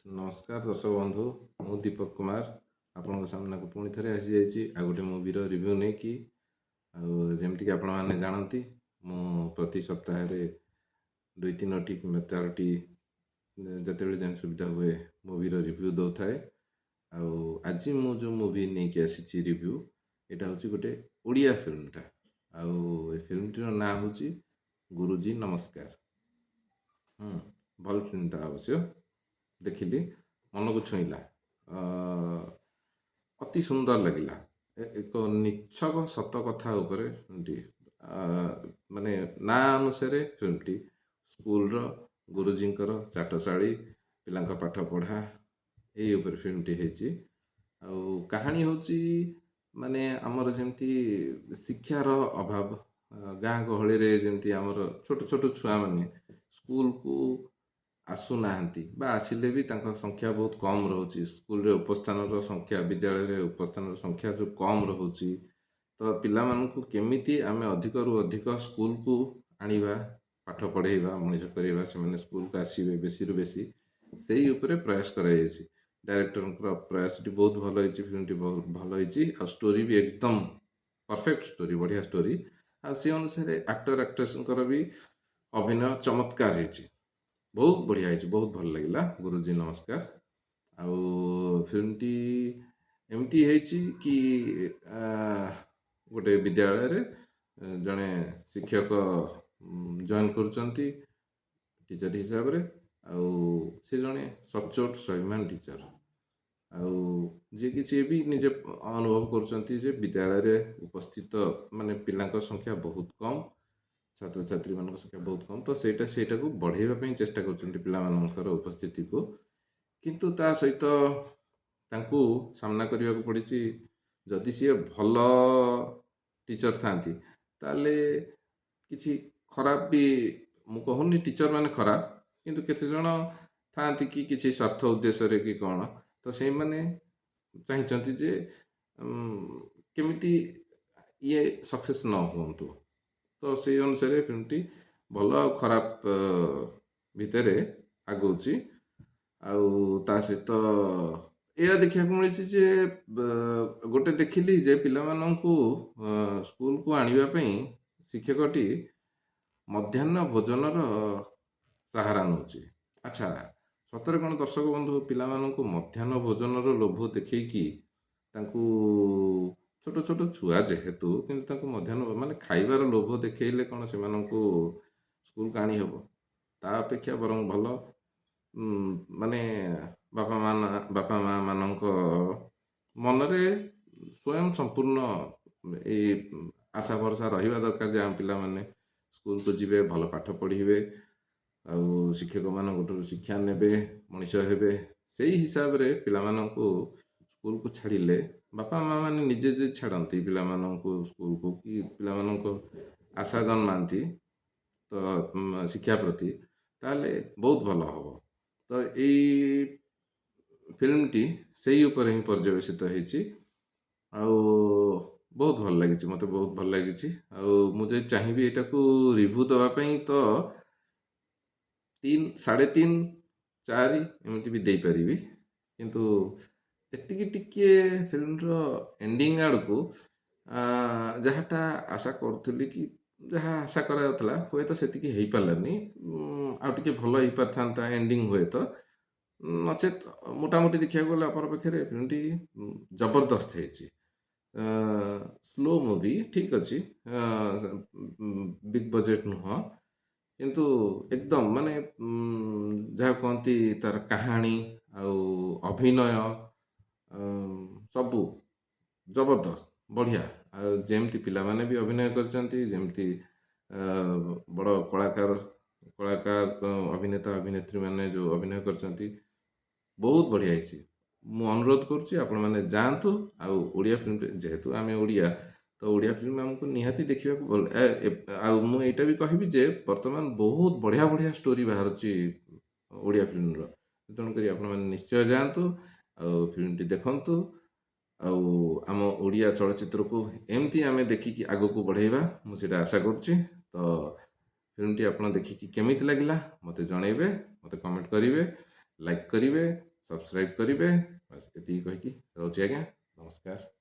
नमस्कार दर्शक बंधु मु दीपक कुमार आपन सामना को पुणी थे आसी जाइए आ गोटे मूवीर रिव्यू नहीं कि जमती आपण मैंने जानती मु प्रति सप्ताह दुई तीन कि 4टी जिते जन सुविधा हुए मूवीर रिव्यू दौ थाए। आज मु जो मूवी नहीं कि आसी रिव्यू यहाँ हूँ गोटे ओडिया फिल्मटा आउ फिल्मटर ना हूँ गुरुजी नमस्कार। भल फिल्मटा अवश्य देखिली मन को छुईला अति सुंदर लगिला एक निछक सत कथा उपरे फिल्मटी माने ना अनुसार फिल्मटी स्कूल गुरुजींकर चाटशाली पिलांक पाठ पढ़ा यही उपर फिल्मटी है। कहानी हूँ माने आमर जमती शिक्षार अभाव गाँ गहली जमती आमर छोट छोट छुआ माने स्कूल को आसुना आसिले भी संख्या बहुत कम रोचे स्कूल उपस्थान संख्या विद्यालय उपस्थान संख्या जो कम रोचे तो पिला मानू केमिति आमे अधिक रु अधिक स्कूल को आनिबा पाठ पढ़ेबा मनीष करवा से स्कूल को आसबे बेसी रु बेसी से उपरे प्रयास कराई डायरेक्टर प्रयास बहुत भल होती फिल्म टी बहुत भल होती आ स्टोरी भी एकदम परफेक्ट स्टोरी बढ़िया स्टोरी आ से अनुसार एक्टर एक्ट्रेस भी अभिनय चमत्कार होती बहुत बढ़िया है बहुत भल लगे गुरुजी नमस्कार। आउ फिल्म टी एमती है कि गोटे विद्यालय रे जड़े शिक्षक जॉइन करुँच टीचर हिसाब रे आउ से जड़े सचोट स्वाभिमान टीचर आउ जी कि सी भी निजे अनुभव कर विद्यालय रे उपस्थित माने पिलांक संख्या बहुत कम छात्र छात्री मान संख्या बहुत कम तो सेटा को बढ़ाइबा चेष्टा कर उपस्थिति को किंतु ता सहित तांकू सामना करने को पड़ी जदि सी भल टीचर था ताले किसी खराब भी मु कहूनी टीचर माने खराब किंतु केते जण था कि किसी स्वार्थ उद्देश्य रे कि कौन तो से माने चाहिए जे केमिति ये सक्सेस न हुंतु तो से अनुसार फिल्मटी भल आ खराब भितर आगुची ता सहित यह देखा मिली जे गोटे देखिली जे पिला माननकु स्कूल को आनिबा शिक्षकटी मध्याह्न भोजनर सहारा नौची। अच्छा सतरे कौन दर्शक बंधु पिला माननकु मध्याह्न भोजनर लोभ देखिकी तांकू छोट छोट छुआ जेहेतु किंतु मध्याह्न माने खाइबार लोभ देखले कौन से स्कूल को आनी हेब ता अपेक्षा बरं भल माने बापा माँ मानक मनरे स्वयं संपूर्ण ये आशा भरसा रहा दरकार जे आम पिला माने स्कूल को जीवे भल पाठ पढ़े आउ शिक्षक मान शिक्षा ने मनीष हे से हिसाब रे पिला मानकु स्कूल को छाड़िले बापा माँ मैंने निजे जे छाड़ती पिला मानकु स्कूल को कि पिला मानक आशा जन्माती तो शिक्षा प्रति ताले बहुत भल हम तो यही फिल्म टी से ऊपर ही पर्यवेसित होती बहुत भल लगी मत बहुत भल लगी मुझे चाहिए यहाँ को रिव्यू दवापाई तो 3 3.5 4 एमती भी दे पारि किंतु एतिकी टिके फिल्म एंडिंग आड़ को जहाँटा आशा करुली कि जहाँ आशा करा हुए तो सेतिकी हो पारानी आउटे भल हो पार एंडिंग हुए तो नचेत मोटामोटी देखा गला अपन पाखे फिल्मटी जबरदस्त है स्लो मूवी ठीक अच्छी बिग बजेट नुह किंतु एकदम माने जहाँ कहती तार कहानी अभिनय सबू जबरदस्त बढ़िया जमती पिला माने भी अभिनय करमती बड़ कलाकार कलाकार अभिनेता अभिनेत्री माने जो अभिनय कर बहुत बढ़िया मु अनुरोध करुच्ची आपण मैंने जातु आड़िया फिल्म जेहेतु आम ओडिया तो ओडिया फिल्म आमको निहाती देखा भल मुझा भी कहबी जे बर्तमान बहुत बढ़िया बढ़िया स्टोरी बाहर ओडिया फिल्म तेणुक निश्चय जातु फिल्म टी देखु आम ओडिया चलचित्र को एमती आम देखिकी आग को बढ़ेबा मुझे आशा करुच्ची तो फिल्म टी आप देखिकी केमिति लगिला मते जनइबे मते कमेंट करिवे लाइक करिवे ସବସ୍କ୍ରାଇବ୍ କରିବେ। ବାସ୍ ଏତିକି କହିକି ରହୁଛି ଆଜ୍ଞା, ନମସ୍କାର।